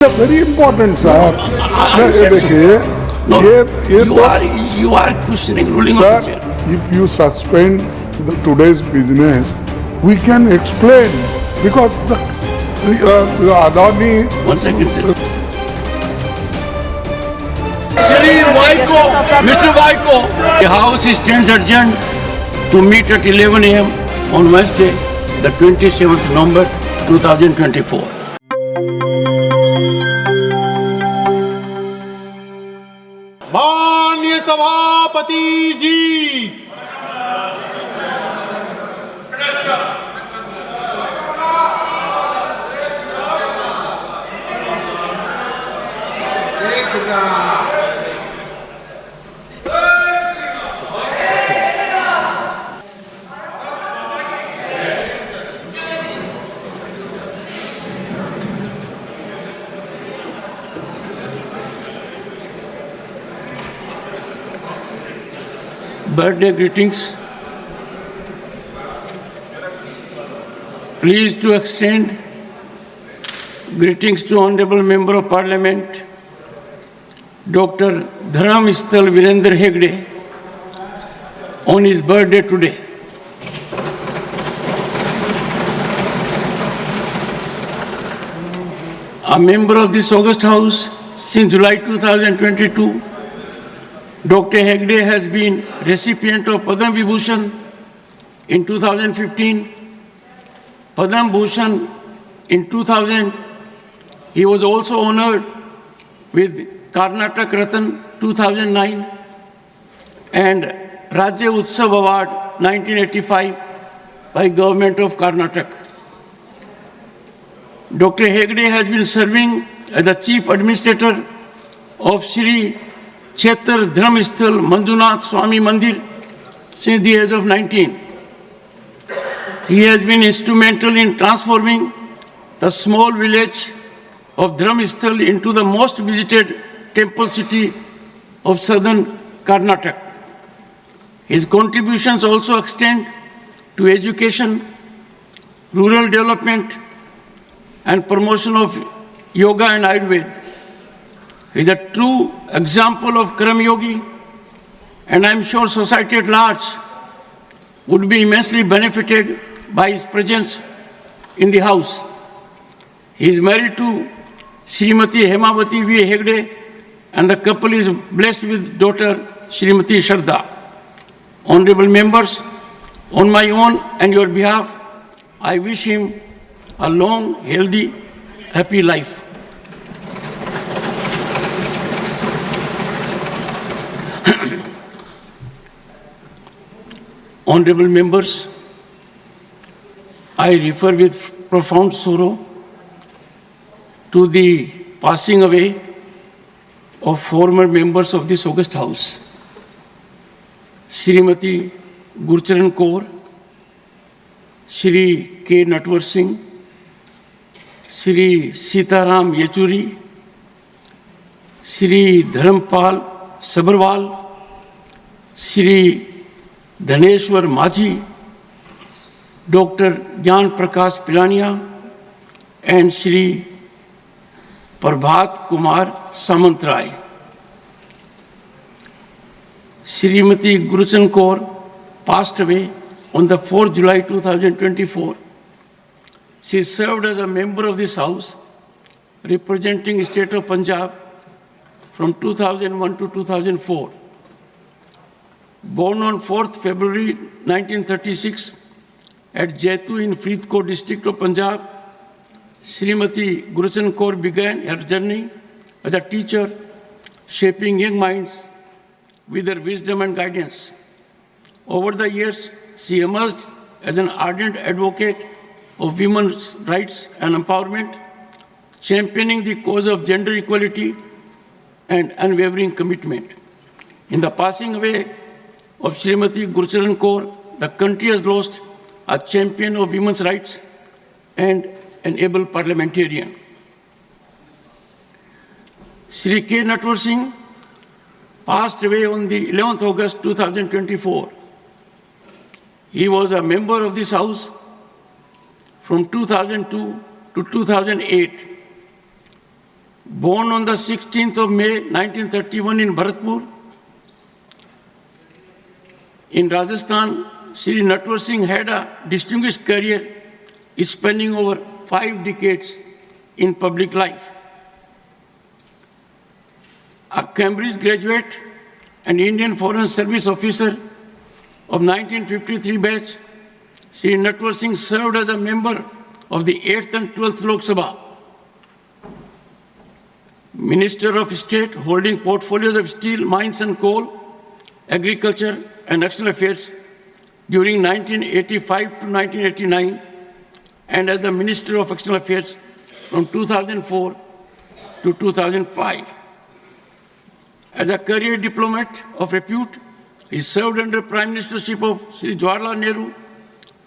Very important, sir. देखिए You are questioning ruling sir, of the chair. if you suspend today's business, we can explain because the Adani. One second, sir. Shri Vaiko, Mr. Vaiko, the House stands adjourned to meet at 11 a.m. on Wednesday, the 27th November 2024. माननीय सभापति जी, Birthday greetings. Pleased to extend greetings to Honorable Member of Parliament, Dr. Dharamsthal Virendra Hegde, on his birthday today. A member of this August House since July 2022, Dr. Hegde has been recipient of Padma Vibhushan in 2015, Padma Bhushan in 2000. He was also honored with Karnataka Ratan 2009 and Rajya Utsav Award 1985 by Government of Karnataka. Dr. Hegde has been serving as the Chief Administrator of Shri Kshetra Dharamsthal Manjunath Swami Mandir since the age of 19. He has been instrumental in transforming the small village of Dharamsthal into the most visited temple city of southern Karnataka. His contributions also extend to education, rural development, and promotion of yoga and Ayurveda. He is a true example of Karam Yogi, and I am sure society at large would be immensely benefited by his presence in the House. He is married to Srimati Hemavati V. Hegde, and the couple is blessed with daughter Srimati Shraddha. Honorable members, on my own and your behalf, I wish him a long, healthy, happy life. Honorable members, I refer with profound sorrow to the passing away of former members of this August House, Srimati Gurcharan Kaur, Shri K. Natwar Singh, Shri Sitaram Yechuri, Shri Dharampal Sabharwal, Shri Dhaneshwar Majhi, Dr. Gyan Prakash Pilania, and Shri Prabhat Kumar Samantrai. Srimati Gurcharan Kaur passed away on the 4th July 2024. She served as a member of this House, representing state of Punjab from 2001 to 2004. Born on 4th February 1936 at Jaitu in Faridkot district of Punjab, Srimati Gurcharan Kaur began her journey as a teacher, shaping young minds with her wisdom and guidance. Over the years, she emerged as an ardent advocate of women's rights and empowerment, championing the cause of gender equality and unwavering commitment. In the passing away of Srimati Gurcharan Kaur, the country has lost a champion of women's rights and an able parliamentarian. Shri K. Natwar Singh passed away on the 11th August 2024. He was a member of this House from 2002 to 2008. Born on the 16th of May 1931 in Bharatpur, in Rajasthan, Sri Natwar Singh had a distinguished career spanning over 5 decades in public life. A Cambridge graduate and Indian Foreign Service officer of 1953 batch, Sri Natwar Singh served as a member of the 8th and 12th Lok Sabha. Minister of State holding portfolios of steel, mines and coal, agriculture and external affairs during 1985 to 1989, and as the Minister of External Affairs from 2004 to 2005. As a career diplomat of repute, he served under Prime Ministership of Sri Jawaharlal Nehru,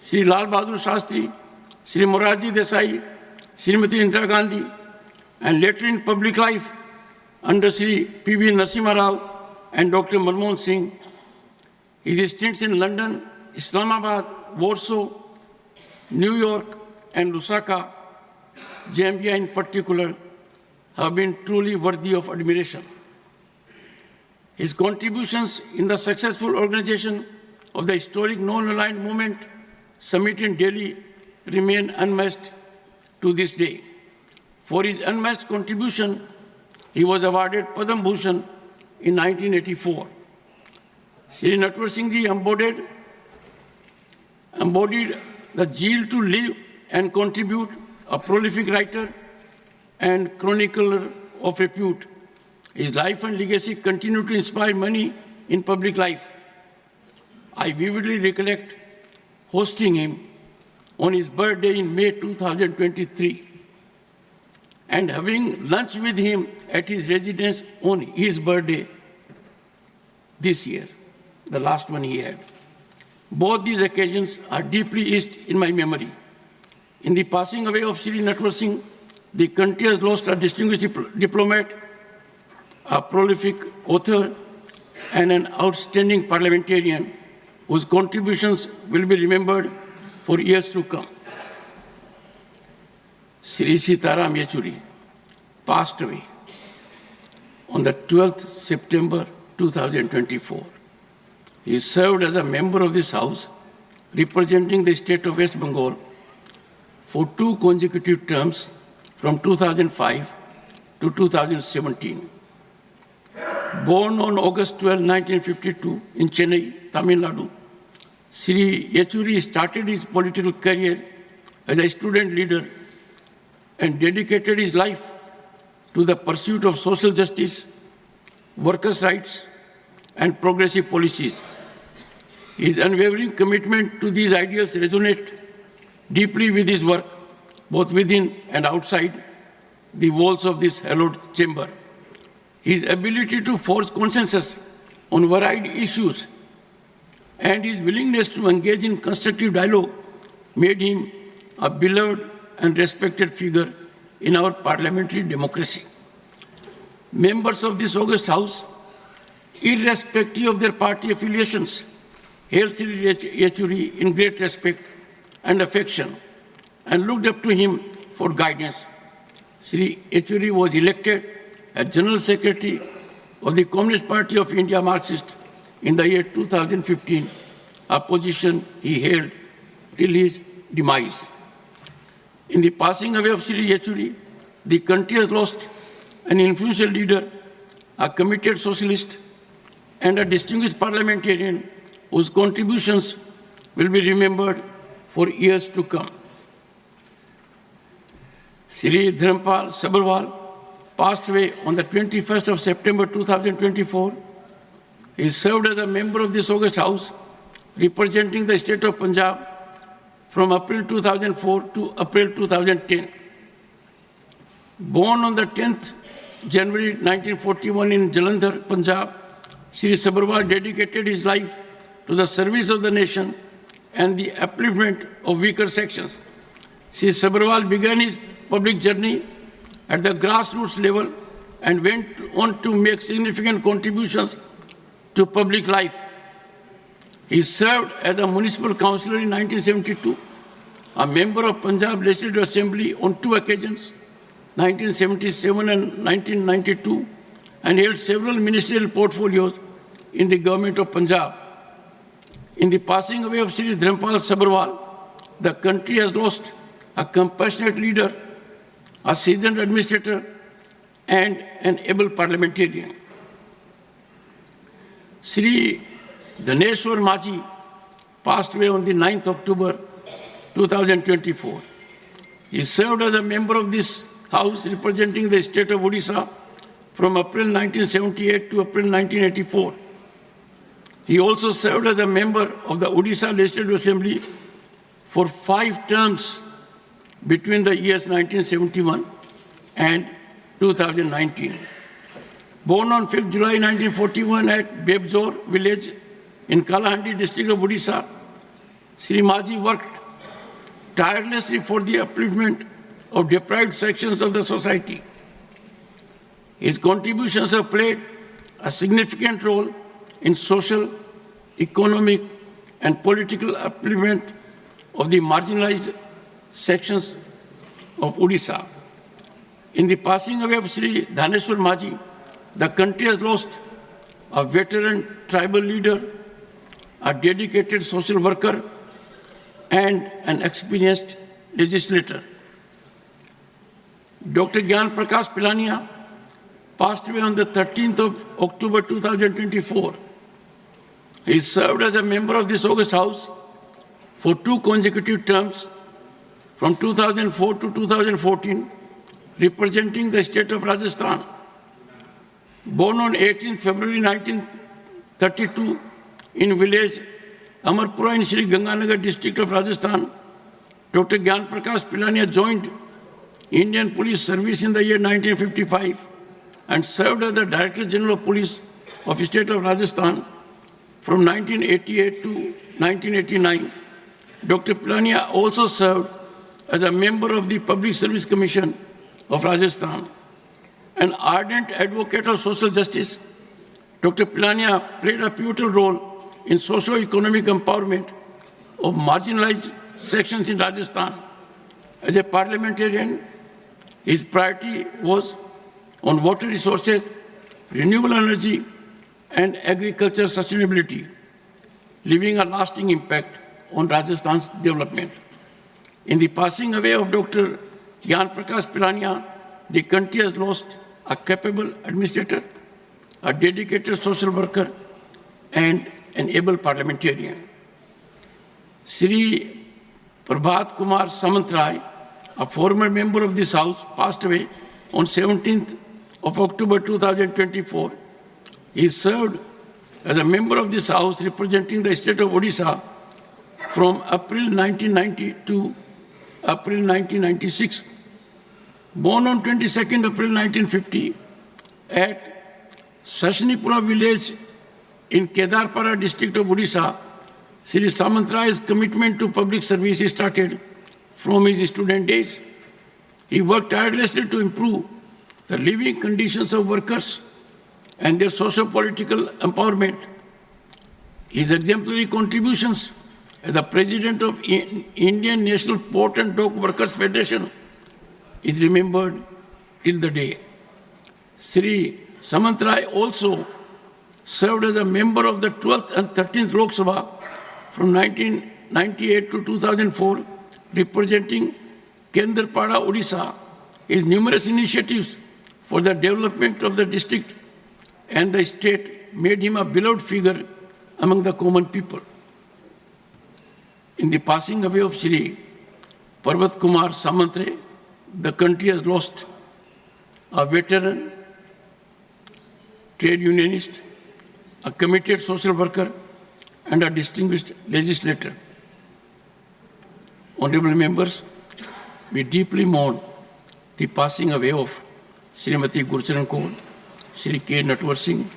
Sri Lal Bahadur Shastri, Sri Morarji Desai, Srimati Indira Gandhi, and later in public life under Sri P.V. Narasimha Rao and Dr. Manmohan Singh. His stints in London, Islamabad, Warsaw, New York, and Lusaka, Zambia in particular, have been truly worthy of admiration. His contributions in the successful organization of the historic non-aligned movement summit in Delhi remain unmatched to this day. For his unmatched contribution, he was awarded Padma Bhushan in 1984. Sri Natwar Singh Ji embodied the zeal to live and contribute, a prolific writer and chronicler of repute. His life and legacy continue to inspire many in public life. I vividly recollect hosting him on his birthday in May 2023 and having lunch with him at his residence on his birthday this year, the last one he had. Both these occasions are deeply etched in my memory. In the passing away of Sri Natwar Singh, the country has lost a distinguished diplomat, a prolific author, and an outstanding parliamentarian whose contributions will be remembered for years to come. Sri Sitaram Yechuri passed away on the 12th September 2024. He served as a member of this House, representing the state of West Bengal for 2 consecutive terms from 2005 to 2017. Born on August 12, 1952 in Chennai, Tamil Nadu, Sri Yechuri started his political career as a student leader and dedicated his life to the pursuit of social justice, workers' rights, and progressive policies. His unwavering commitment to these ideals resonate deeply with his work, both within and outside the walls of this hallowed chamber. His ability to forge consensus on varied issues and his willingness to engage in constructive dialogue made him a beloved and respected figure in our parliamentary democracy. Members of this august House, irrespective of their party affiliations, held Sri Yechuri in great respect and affection and looked up to him for guidance. Sri Yechuri was elected as General Secretary of the Communist Party of India Marxist in the year 2015, a position he held till his demise. In the passing away of Sri Yechuri, the country has lost an influential leader, a committed socialist, and a distinguished parliamentarian whose contributions will be remembered for years to come. Sri Dharampal Sabharwal passed away on the 21st of September 2024. He served as a member of this august House, representing the state of Punjab from April 2004 to April 2010. Born on the 10th January 1941 in Jalandhar, Punjab, Sri Sabharwal dedicated his life to the service of the nation and the upliftment of weaker sections. Sri Sabharwal began his public journey at the grassroots level and went on to make significant contributions to public life. He served as a municipal councillor in 1972, a member of Punjab Legislative Assembly on 2 occasions, 1977 and 1992 and held several ministerial portfolios in the government of Punjab. In the passing away of Sri Dharampal Sabharwal, the country has lost a compassionate leader, a seasoned administrator, and an able parliamentarian. Sri Dhaneshwar Maji passed away on the 9th October 2024. He served as a member of this House representing the state of Odisha from April 1978 to April 1984. He also served as a member of the Odisha Legislative Assembly for 5 terms between the years 1971 and 2019. Born on 5th July 1941 at Bebzor village in Kalahandi district of Odisha, Sri Maji worked tirelessly for the upliftment of deprived sections of the society. His contributions have played a significant role in social, economic, and political upliftment of the marginalized sections of Odisha. In the passing away of Sri Dhaneshwar Maji, the country has lost a veteran tribal leader, a dedicated social worker, and an experienced legislator. Dr. Gyan Prakash Pilania passed away on the 13th of October 2024. He served as a member of this August House for 2 consecutive terms from 2004 to 2014, representing the state of Rajasthan. Born on 18th February 1932 in village Amarpura in Sri Ganganagar district of Rajasthan, Dr. Gyan Prakash Pilania joined Indian Police Service in the year 1955 and served as the Director General of Police of the state of Rajasthan from 1988 to 1989. Dr. Pilania also served as a member of the Public Service Commission of Rajasthan. An ardent advocate of social justice, Dr. Pilania played a pivotal role in socio-economic empowerment of marginalized sections in Rajasthan. As a parliamentarian, his priority was on water resources, renewable energy, and agriculture sustainability, leaving a lasting impact on Rajasthan's development. In the passing away of Dr. Gyan Prakash Pilania, the country has lost a capable administrator, a dedicated social worker, and an able parliamentarian. Sri Prabhat Kumar Samantrai, a former member of this House, passed away on 17th of October 2024. He served as a member of this House representing the state of Odisha from April 1990 to April 1996. Born on 22nd April 1950 at Sashnipura village in Kedarpara district of Odisha, Sri Samantrai's commitment to public service started from his student days. He worked tirelessly to improve the living conditions of workers and their socio-political empowerment. His exemplary contributions as the president of Indian National Port and Dock Workers Federation is remembered till the day. Sri Samantrai also served as a member of the 12th and 13th Lok Sabha from 1998 to 2004, representing Kendrapada, Odisha. His numerous initiatives for the development of the district and the state made him a beloved figure among the common people. In the passing away of Sri Parvat Kumar Samantrai, the country has lost a veteran trade unionist, a committed social worker, and a distinguished legislator. Honorable members, we deeply mourn the passing away of Srimati Gurcharan Kaur, Sri K. Natwar Singh,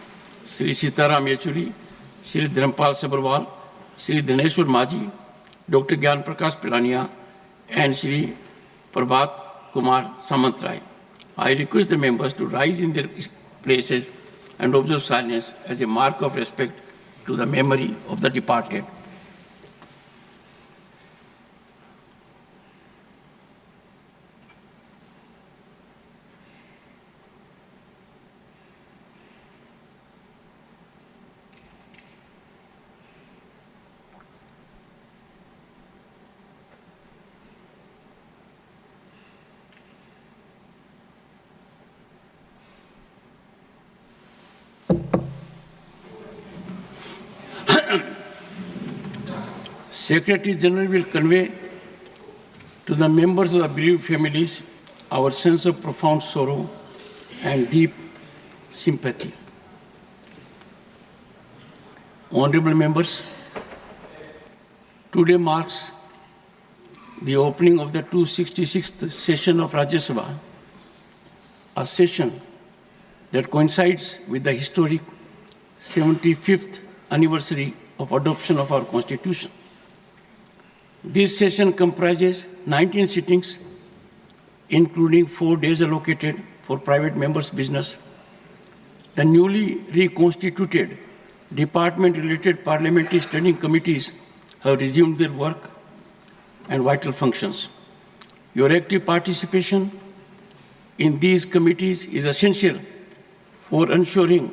Sri Sitaram Yechuri, Sri Dharampal Sabharwal, Sri Dhaneshwar Maji, Dr. Gyan Prakash Pilania, and Sri Prabhat Kumar Samantrai. I request the members to rise in their places and observe silence as a mark of respect to the memory of the departed. Secretary General will convey to the members of the bereaved families our sense of profound sorrow and deep sympathy. Honorable members, today marks the opening of the 266th session of Rajya Sabha, a session that coincides with the historic 75th anniversary of adoption of our Constitution. This session comprises 19 sittings, including 4 days allocated for private members' business. The newly reconstituted department-related parliamentary standing committees have resumed their work and vital functions. Your active participation in these committees is essential for ensuring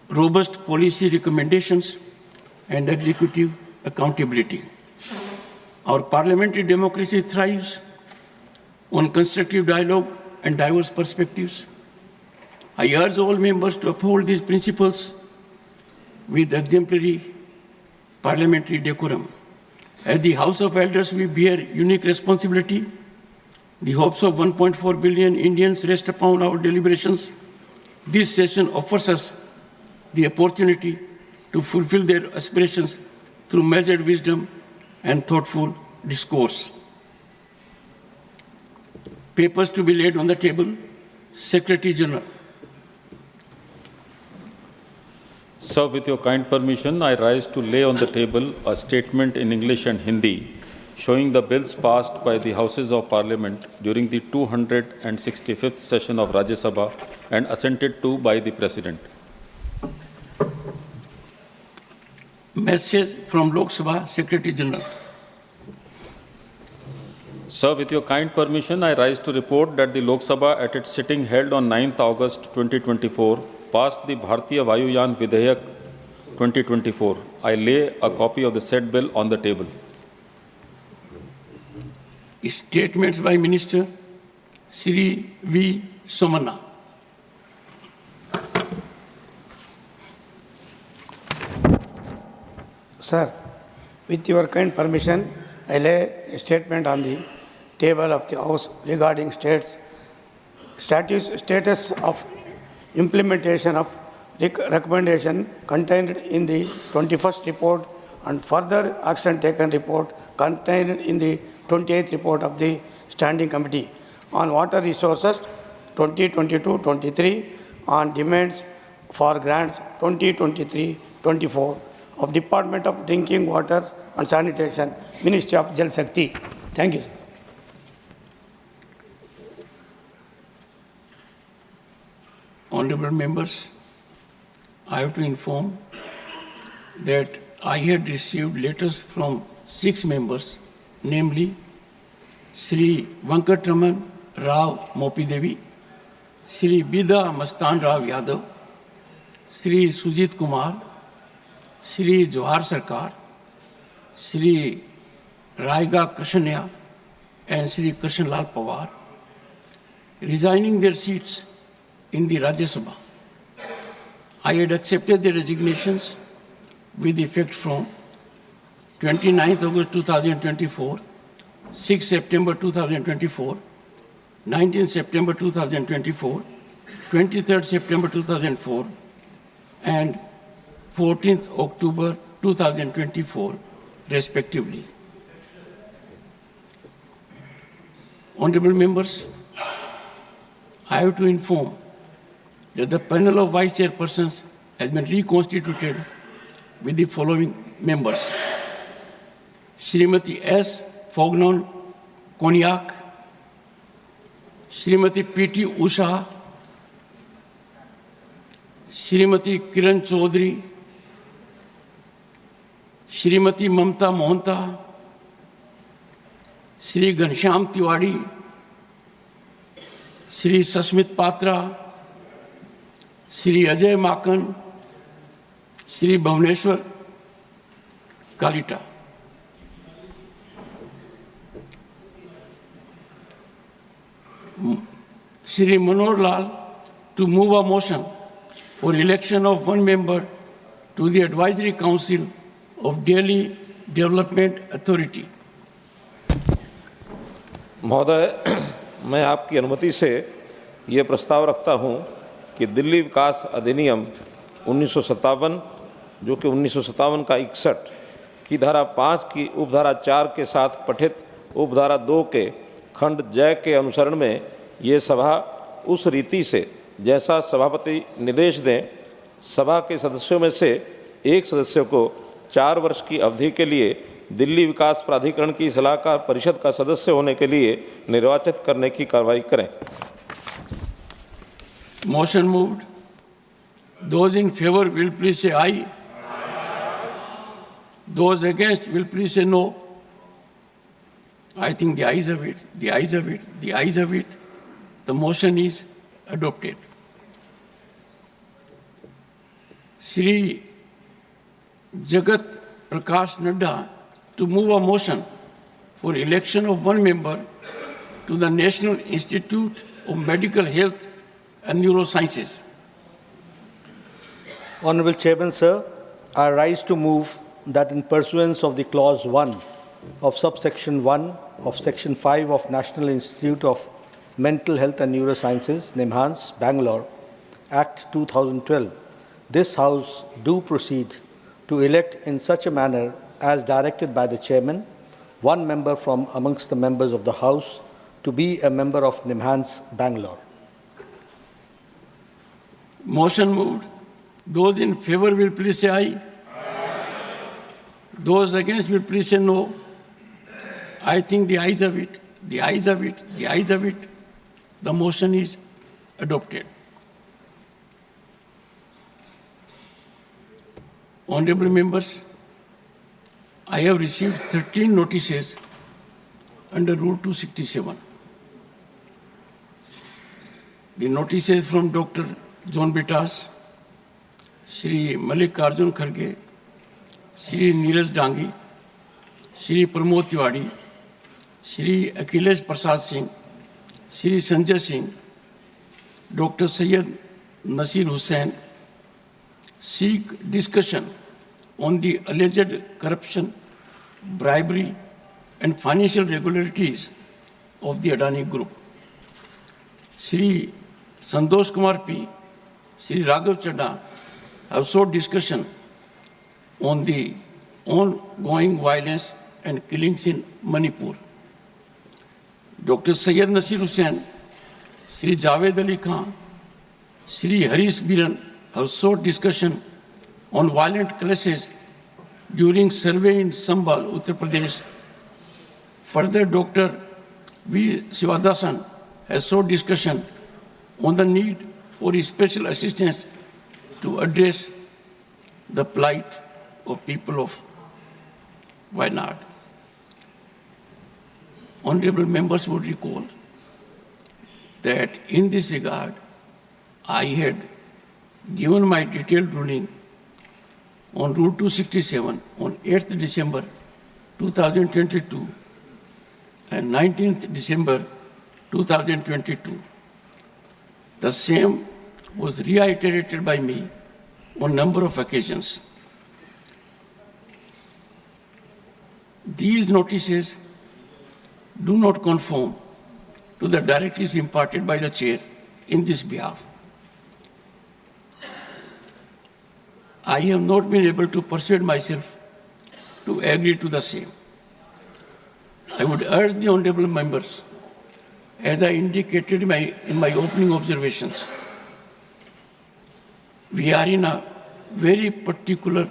robust policy recommendations and executive accountability. Our parliamentary democracy thrives on constructive dialogue and diverse perspectives. I urge all members to uphold these principles with exemplary parliamentary decorum. As the House of Elders, we bear unique responsibility. The hopes of 1.4 billion Indians rest upon our deliberations. This session offers us the opportunity to fulfill their aspirations through measured wisdom and thoughtful discourse. Papers to be laid on the table. Secretary General. Sir, with your kind permission, I rise to lay on the table a statement in English and Hindi showing the bills passed by the Houses of Parliament during the 265th session of Rajya Sabha and assented to by the President. Message from Lok Sabha, Secretary General. Sir, with your kind permission, I rise to report that the Lok Sabha at its sitting held on 9th August 2024 passed the Bharatiya Vayuyan Vidhayak 2024. I lay a copy of the said bill on the table. Statements by Minister Shri V. Somana. Sir, with your kind permission, I lay a statement on the table of the House regarding status of implementation of recommendation contained in the 21st report and further action taken report contained in the 28th report of the Standing Committee on Water Resources 2022-23 on demands for grants 2023-24 of Department of Drinking Water and Sanitation, Ministry of Jal Shakti. Thank you. Honorable members, I have to inform that I had received letters from 6 members, namely Sri Venkatraman Rao Mopidevi, Sri Bida Mastan Rao Yadav, Sri Sujit Kumar, Sri Johar Sarkar, Sri Raiga Krishanya, and Sri Krishnalal Pawar, resigning their seats in the Rajya Sabha. I had accepted their resignations with effect from 29th August 2024, 6 September 2024, 19 September 2024, 23rd September 2004, and 14th October 2024, respectively. Honorable members, I have to inform that the panel of vice chairpersons has been reconstituted with the following members: Srimati S. Fognon Konyak, Srimati P.T. Usha, Srimati Kiran Chaudhary, Srimati Mamta Mohanta, Sri Ghanshyam Tiwari, Sri Sasmit Patra, Sri Ajay Makan, Sri Bhavaneshwar Kalita. Sri Manohar Lal to move a motion for election of one member to the Advisory Council of Delhi Development Authority. महोदय, मैं आपकी अनुमति से ये प्रस्ताव रखता हूँ कि दिल्ली विकास अधिनियम 1957, जो कि 1957 का 61 की धारा 5 की उपधारा 4 के साथ पठित उपधारा 2 के खंड जय के अनुसरण में ये सभा उस रीति से जैसा सभापति निर्देश दें, सभा के सदस्यों में से एक सदस्य को 4 वर्ष की अवधि के लिए दिल्ली विकास प्राधिकरण की सलाहकार परिषद का सदस्य होने के लिए निर्वाचित करने की कार्रवाई करें। Motion moved. Those in favor will please say aye. Those against will please say no. I think the ayes have it, the ayes have it, the ayes have it. The motion is adopted. Shri Jagat Prakash Nadda to move a motion for election of one member to the National Institute of Medical Health and Neurosciences. Honorable Chairman, sir, I rise to move that in pursuance of the Clause 1 of subsection 1 of Section 5 of National Institute of Mental Health and Neurosciences, NIMHANS, Bangalore, Act 2012, this House do proceed to elect in such a manner as directed by the Chairman, one member from amongst the members of the House to be a member of NIMHANS, Bangalore. Motion moved. Those in favor will please say aye. Those against will please say no. I think the ayes have it, the ayes have it, the ayes have it. The motion is adopted. Honorable members, I have received 13 notices under Rule 267. The notices from Dr. John Bitas, Shri Malik Arjun Kharge, Shri Neeraj Dangi, Shri Pramod Tiwari, Shri Akhilesh Prasad Singh, Shri Sanjay Singh, Dr. Syed Nasir Hussain seek discussion on the alleged corruption, bribery, and financial irregularities of the Adani Group. Shri Santosh Kumar P, Shri Raghav Chadha have sought discussion on the ongoing violence and killings in Manipur. Dr. Syed Nasir Hussain, Shri Javed Ali Khan, Shri Harish Biran have sought discussion on violent clashes during survey in Sambhal, Uttar Pradesh. Further, Dr. V. Sivadasan has sought discussion on the need for special assistance to address the plight of people of Wayanad. Honorable members would recall that in this regard, I had given my detailed ruling on Rule 267 on 8th December 2022 and 19th December 2022. The same was reiterated by me on a number of occasions. These notices do not conform to the directives imparted by the chair in this behalf. I have not been able to persuade myself to agree to the same. I would urge the honorable members, as I indicated in my opening observations, we are in a very particular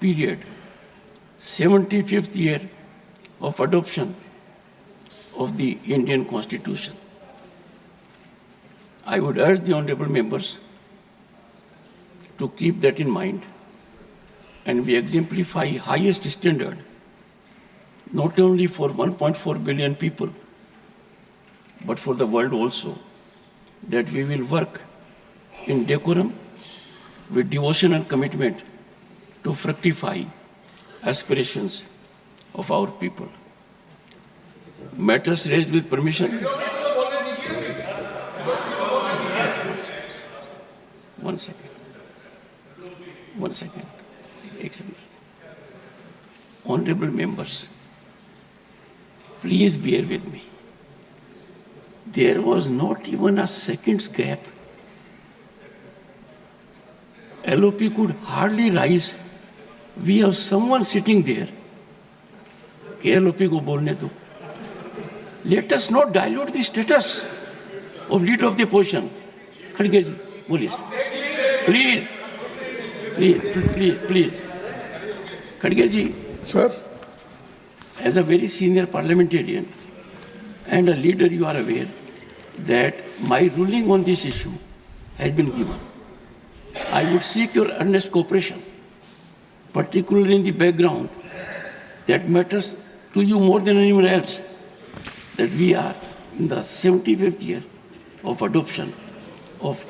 period, 75th year of adoption of the Indian Constitution. I would urge the honorable members to keep that in mind, and we exemplify highest standard not only for 1.4 billion people, but for the world also, that we will work in decorum with devotion and commitment to fructify aspirations of our people. Matters raised with permission. One second. Excellent. honorable members, please bear with me. There was not even a second's gap. LOP could hardly rise. We have someone sitting there. कि LOP को बोलने दो. Let us not dilute the status of leader of the opposition. खड़गे जी, बोलिए. Please, please, please, please. खड़गे जी, Sir, as a very senior parliamentarian and a leader, you are aware that my ruling on this issue has been given. I would seek your earnest cooperation, particularly in the background that matters to you more than anyone else, that we are in the 75th year of adoption of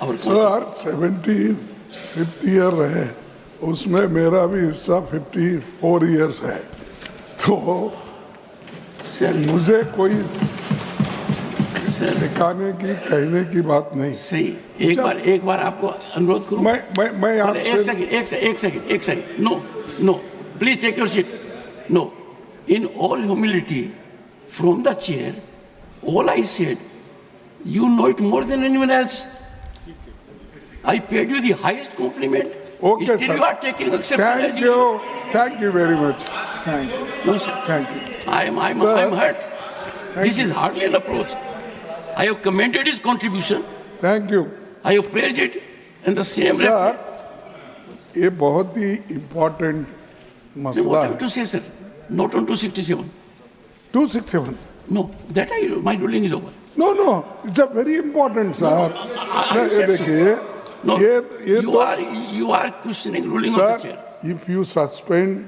our sir, 75th year है, उसमें मेरा भी हिस्सा 54 years है, तो Sir, मुझे कोई sir, सिखाने की कहने की बात नहीं. सही. एक बार आपको अनुरोध करूं. मैं आपसे एक second. No. Please take your seat. No. In all humility, from the chair, all I said, you know it more than anyone else. I paid you the highest compliment. Okay, Still sir. you are taking exception. Thank you very much. Thank you. No, sir. Thank you. I'm Sir, hurt. This you. is hardly an approach. I have commended his contribution. Thank you. I have praised it, and the same. Sir, ये बहुत ही important मसला What है. to say, sir? Not on 267. 267. No, my ruling is over. No, it's a very important, sir. ये देखिए, No, ये you are questioning ruling of the sir, chair. if you suspend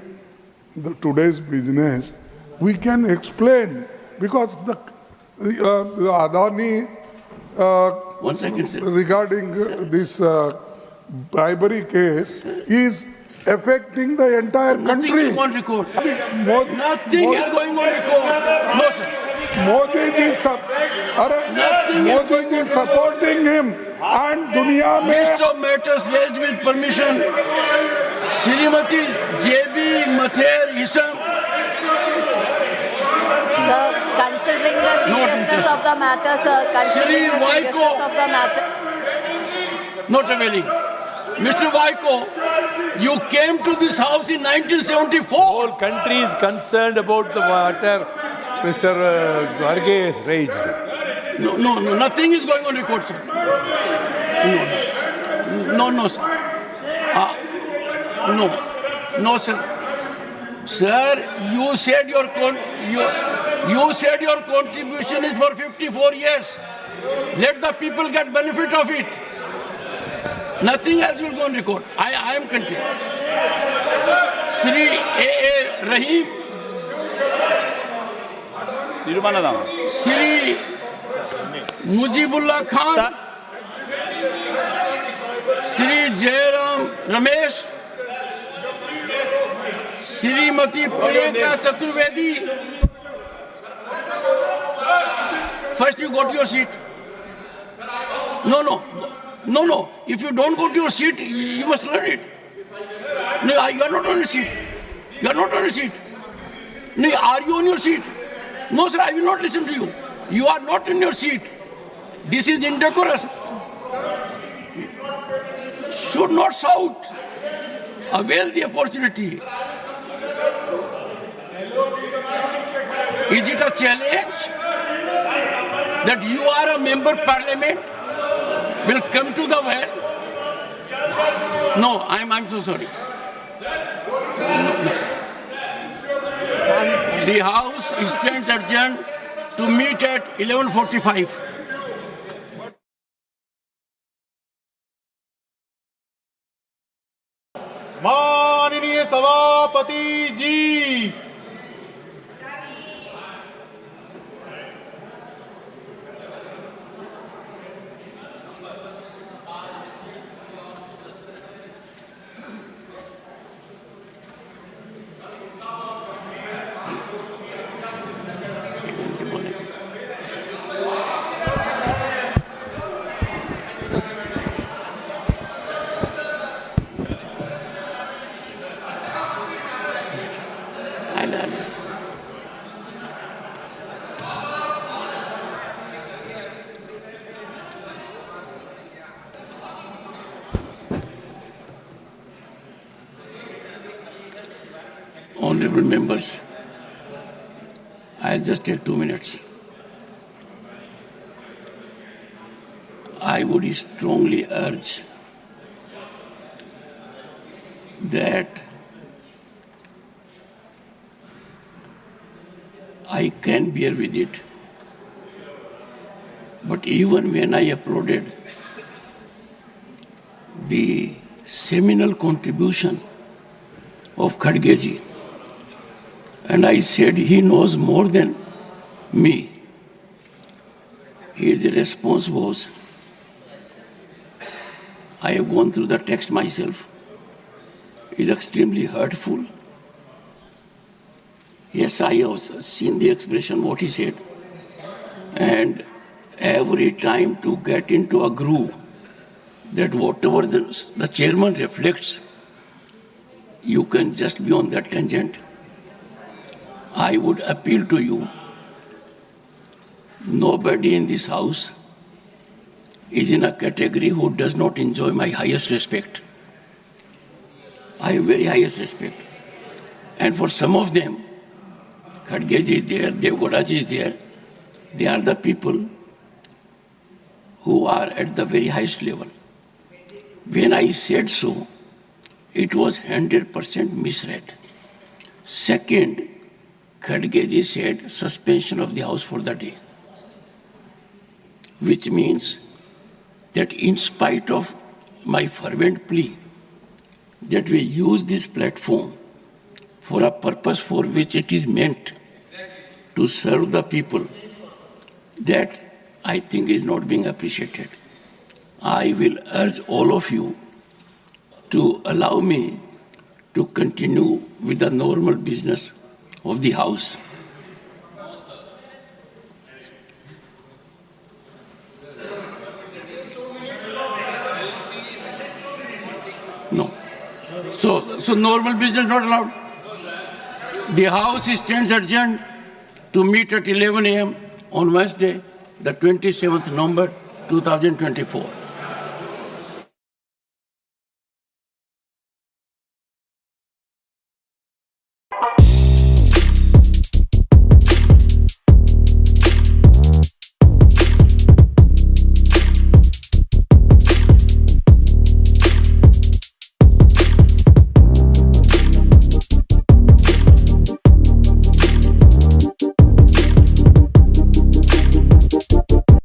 today's business, we can explain because the Adani 1 second, sir. regarding this bribery case is affecting the entire Nothing country. is on record. Modi, Nothing is going on record. No, sir. Modi ji Modi ji supporting him and दुनिया में List of matters raised with permission. Srimati J.B. Mather Isam. Sir, considering the seriousness of the matter, sir, considering the Shri seriousness Vaiko. of the matter. Not availing. Mr. Vaiko, you came to this house in 1974. Whole country is concerned about the matter Mr. Garge has raised. No, nothing is going on record, sir. No, sir. No, sir. Sir, you said your contribution is for 54 years. Let the people get benefit of it. Nothing else will go on record. I am continuing. Shri A.A. Rahim. Shri Mujibullah Khan. Shri Jairam Ramesh. Srimati Priyanka Chaturvedi. First you go to your seat. No. If you don't go to your seat, you must learn it. No, you are not on your seat. You are not on your seat. No, are you on your seat? No, sir, I will not listen to you. You are not in your seat. This is indecorous. Should not shout. Avail the opportunity. Is it a challenge that you are a member parliament will come to the well? No, I'm so sorry. No. The House stands adjourned to meet at 11:45. माननीय सभापति जी honorable members, I'll just take 2 minutes. I would strongly urge that I can bear with it, but even when I uploaded the seminal contribution of Khadgeji, and I said he knows more than me, his response was, I have gone through the text myself, is extremely hurtful. Yes, I have seen the expression, what he said. And every time to get into a groove, that whatever the chairman reflects, you can just be on that tangent. I would appeal to you, nobody in this house is in a category who does not enjoy my highest respect. I have very highest respect. And for some of them, Khadgeji is there, Devgowdaji is there, they are the people who are at the very highest level. When I said so, it was 100% misread. Second, Khadgeji said suspension of the house for the day, which means that in spite of my fervent plea that we use this platform for a purpose for which it is meant to serve the people, that I think is not being appreciated. I will urge all of you to allow me to continue with the normal business of the House. No. So normal business not allowed. The House stands adjourned to meet at 11 a.m. on Wednesday, the 27th November, 2024.